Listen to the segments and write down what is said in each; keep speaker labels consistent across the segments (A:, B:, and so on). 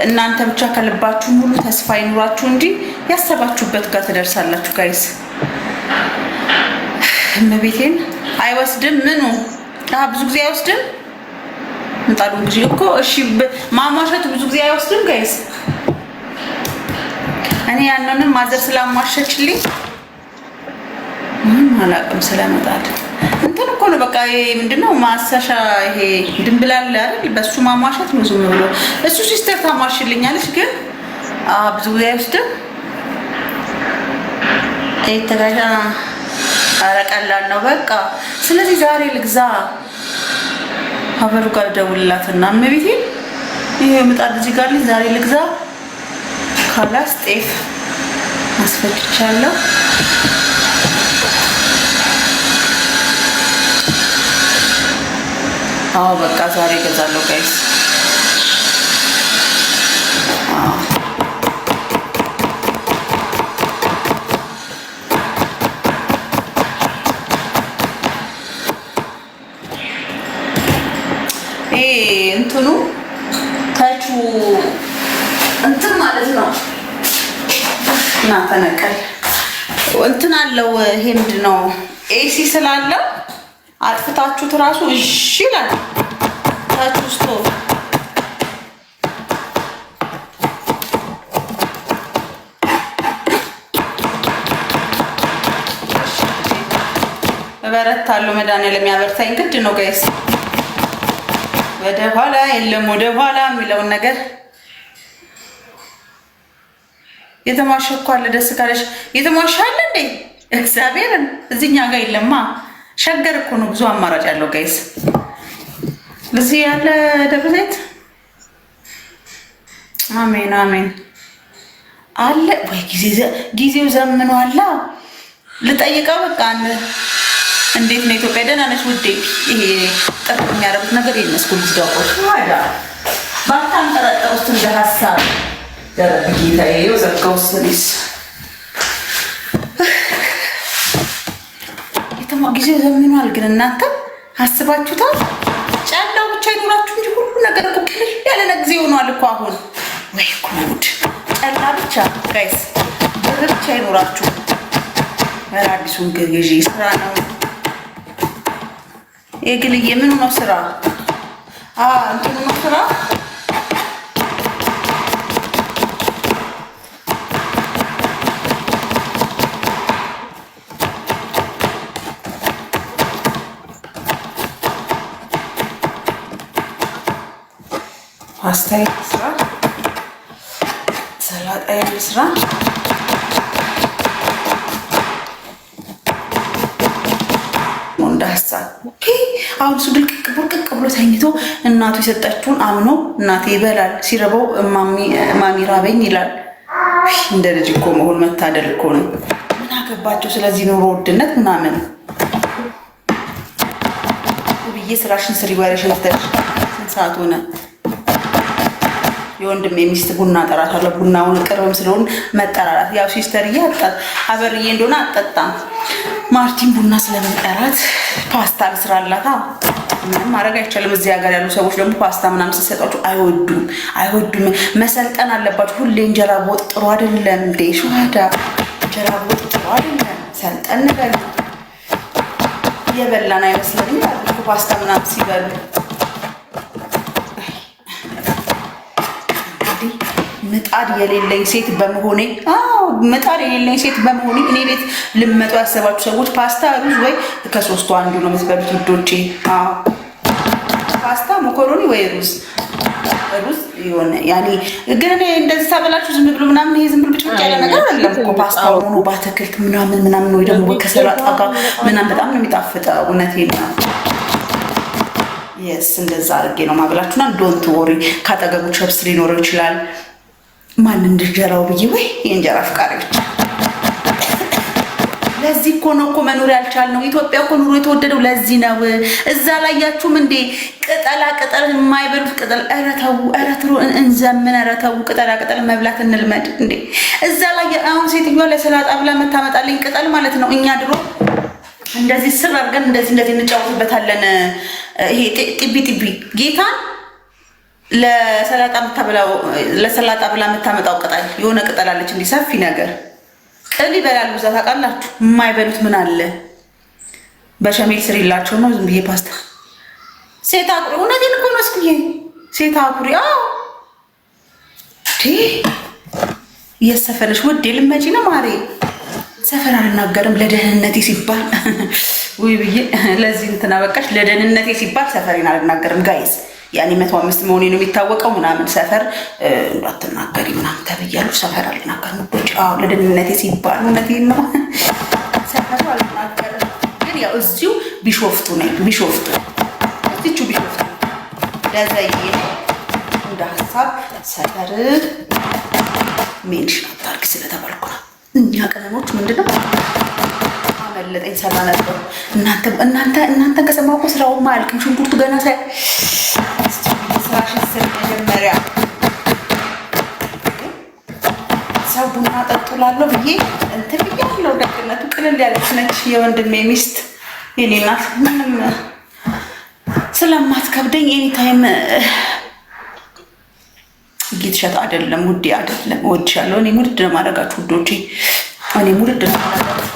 A: እናንተ ብቻ ከልባችሁ ሙሉ ተስፋ ይኑራችሁ እንጂ ያሰባችሁበት ጋር ትደርሳላችሁ ጋይስ። እመቤቴን አይወስድም ምኑ ብዙ ጊዜ አይወስድም ምጣዱ ጊዜ እኮ እሺ ማሟሸቱ ብዙ ጊዜ አይወስድም ጋይስ። እኔ ያንንም ማዘር ስላሟሸችልኝ አላውቅም ስለመጣል እንትን እኮ ነው በቃ ምንድነው ማሳሻ ይሄ ድንብላል አይደል በሱ ማሟሸት ነው ዝም ብሎ እሱ ሲስተር ታሟሽልኛለች ግን ብዙ ጊዜ አይወስድም። ተጋጃ አረቀላል ነው በቃ። ስለዚህ ዛሬ ልግዛ አበሩ ጋር ደውልላትና እመቤቴ ይሄ ምጣድ እዚህ ጋር ዛሬ ልግዛ ካላስ ጤፍ አስፈጭቻለሁ። በቃ ዛሬ ገዛለሁ ጋይስ። እንትኑ ታቹ እንትን ማለት ነው እና ተነቀል እንትን አለው። ይሄ ምንድን ነው ኤሲ ስላለው አጥፍታችሁት ራሱ እሺ ይላል። ታቹ ውስጥ እበረታለሁ። መድኃኒዓለም የሚያበርታኝ ግድ ነው ጋይስ። ወደ ኋላ የለም ወደ ኋላ የሚለውን ነገር የተሟሸኳለ ደስ ካለሽ የተሟሻለ እንዴ እግዚአብሔርን እዚህኛ ጋር የለማ። ሸገር እኮ ነው ብዙ አማራጭ ያለው ጋይስ። እዚህ ያለ ደብረ ዘይት አሜን አሜን አለ ወይ ጊዜው ዘምኗላ። ልጠይቀው በቃ እንዴት ነው ኢትዮጵያ? ደህና ነሽ ውዴ? ይሄ ጥሩ የሚያደርጉት ነገር ይመስኩል ዝዳቆሽ ዋዳ ባታንጠረጠሩ ውስጥ እንደ ሀሳብ ደረብ ጌታዬ የዘጋው ስሊስ ጊዜው ዘምኗል። ግን እናንተ አስባችሁታል? ጫላው ብቻ ይኖራችሁ እንጂ ሁሉ ነገር እኮ ቅልል ያለ ጊዜ ሆኗል እኮ አሁን። ወይ ጉድ! ጫላ ብቻ ጋይስ፣ ብር ብቻ ይኖራችሁ። አዲሱን ግዢ ስራ ነው የግልዬ። ምኑ ነው ስራ? እንትኑ ነው ስራ። ፓስታ ስራ፣ ሰላጣ ስራ። አሁን እሱ ድልቅቅ ቡርቅቅ ብሎ ተኝቶ እናቱ የሰጠችውን አምኖ እናቴ ይበላል። ሲረበው ማሚ ራበኝ ይላል። እንደ ልጅ እኮ መሆን መታደል እኮ ነው። ምን አገባቸው ስለዚህ ኑሮ ውድነት ምናምን ብዬ ስራሽን ስሪ ወሬሽን ትተሽ ስንት ሰዓት ሆነ? የወንድም የሚስት ቡና ጠራታለሁ። ቡናውን ቅርብም ስለሆን መጠራራት ያው ሲስተርዬ አበርዬ እንደሆነ አጠጣም ማርቲን ቡና ስለምንጠራት ፓስታ ልስራላታ። ምንም ማድረግ አይቻልም። እዚህ ሀገር ያሉ ሰዎች ደግሞ ፓስታ ምናምን ሲሰጧችሁ አይወዱም። መሰልጠን አለባችሁ። ሁሌ እንጀራ በወጥ ጥሩ አይደለም እንዴ ሸዋዳ፣ እንጀራ በወጥ ጥሩ አይደለም። ሰልጠን በሉ። የበላን አይመስለኝም ፓስታ ምናምን ሲበሉ። ምጣድ የሌለኝ ሴት በመሆኔ ምጣድ የሌለኝ ሴት በመሆኔ እኔ ቤት ልመጡ ያሰባችሁ ሰዎች ፓስታ፣ ሩዝ ወይ ከሶስቱ አንዱ ነው የምትበሉት ውዶቼ። ፓስታ፣ መኮሮኒ ወይ ሩዝ የሆነ ያኔ ግን እኔ እንደዚህ ታበላችሁ ዝም ብሎ ምናምን ይሄ ዝም ብሎ ብቻ ያለ ነገር አይደለም እኮ ፓስታ ሆኖ በአትክልት ምናምን ወይ ደግሞ ከሰላጣ ጋር ምናምን በጣም ነው የሚጣፍጠው። እውነቴን ነው። የስ እንደዛ አድርጌ ነው ማብላችሁና ዶንት ወሪ። ካጠገቡ ቸፕስ ሊኖረው ይችላል። ማን እንጀራው ብዬ ወይ የእንጀራ አፍቃሪዎች። ለዚህ እኮ ነው እኮ መኖር ያልቻልነው። ኢትዮጵያ እኮ ኑሮ የተወደደው ለዚህ ነው። እዛ ላይ ያችሁም እንዴ ቅጠል የማይበሉት ቅጠል። ኧረ ተው እንዘምን። ኧረ ተው ቅጠል መብላት እንልመድ እንዴ። እዛ ላይ አሁን ሴትዮዋ ለሰላጣ ብላ መታመጣልኝ ቅጠል ማለት ነው። እኛ ድሮ እንደዚህ ስር አድርገን እንደዚህ እንጫወትበታለን። ይሄ ጢቢ ጌታን ለሰላጣ የምታበላው ለሰላጣ ብላ የምታመጣው ቅጠል የሆነ ቅጠል አለች እንዲህ ሰፊ ነገር ቅል ይበላሉ። እዛ ታውቃላችሁ። የማይበሉት ምን አለ? በሸሜል ስር የላቸው ነው። ዝም ብዬ ፓስታ ሴት አኩሪ እውነቴን እኮ ነው። እስኪ ሴት አኩሪ የሰፈረሽ ውዴ ልመጪ ነው ማሬ። ሰፈር አልናገርም ለደህንነቴ ሲባል ውይ ብዬ ለዚህ እንትና በቃሽ። ለደህንነቴ ሲባል ሰፈሬን አልናገርም ጋይስ። ያኔ 105 መሆኔ ነው የሚታወቀው ምናምን ሰፈር እንዳትናገሪ ምናምን ተብያለሁ። ሰፈር አልናገርም ውዶች። ለደህንነቴ ሲባል እውነቴን ነው ሰፈር አልናገርም። ግን ያው እዚሁ ቢሾፍቱ ነኝ። ቢሾፍቱ እዚቹ ቢሾፍቱ ለዘዬ እንደ ሀሳብ ሰፈር ሜንሽን አታርግ ስለተባልኩ ነው። እኛ ቀለሞች ምንድነው አመለጠኝ ሰራ ነበር። እናንተ ከሰማሁ እኮ ስራውማ አያልቅም። ሽንኩርቱ ገና ስራሽን ስር መጀመሪያ ሰው ቡና ጠጡላለሁ ብዬ እንትን ብያለሁ። ደግነቱ ቅልል ያለች ነች የወንድሜ ሚስት የኔ ናት። ምንም ስለማትከብደኝ ኤኒታይም ጌትሸት አይደለም ውዴ አይደለም እወድሻለሁ። እኔ ሙድድ ነው ማድረጋችሁ ውዶቼ። እኔ ሙድድ ነው ማድረጋችሁ።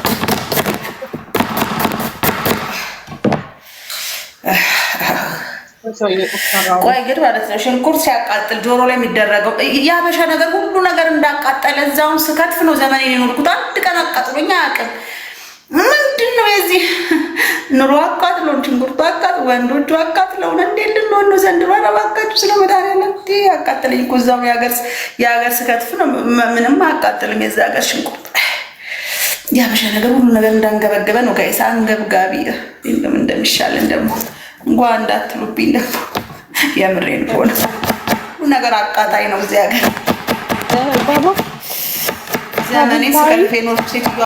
A: ቆይ ግን ማለት ነው ሽንኩርት ሲያቃጥል ጆሮ ላይ የሚደረገው የሀበሻ ነገር ሁሉ ነገር እንዳቃጠለ እዛውን ስከትፍ ነው ዘመኔን የኖርኩት። አንድ ቀን አቃጥሎኝ አያውቅም። ምንድን ነው የዚህ ኑሮ አቃጥሎን ሽንኩርቱ አቃጥሎ ወንዶቹ አቃጥለውን እንዴት ልንሆን ነው ዘንድሮ? እባካችሁ ስለ መድኃኒዓለም አቃጥለኝ እኮ እዛው የሀገር ስከትፍ ነው ምንም አያቃጥልም። የዛ ሀገር ሽንኩርት የሀበሻ ነገር ሁሉ ነገር እንዳንገበገበ ነው ጋይስ። አንገብጋቢ እንደምን እንደሚሻለን ደግሞ እንኳ እንዳትሉብኝ ደግሞ የምሬን ሆነ ሁሉ ነገር አቃጣይ ነው እዚህ ሀገር። ዘመኔ ስከልፌ ኖርኩ ሴትዮዋ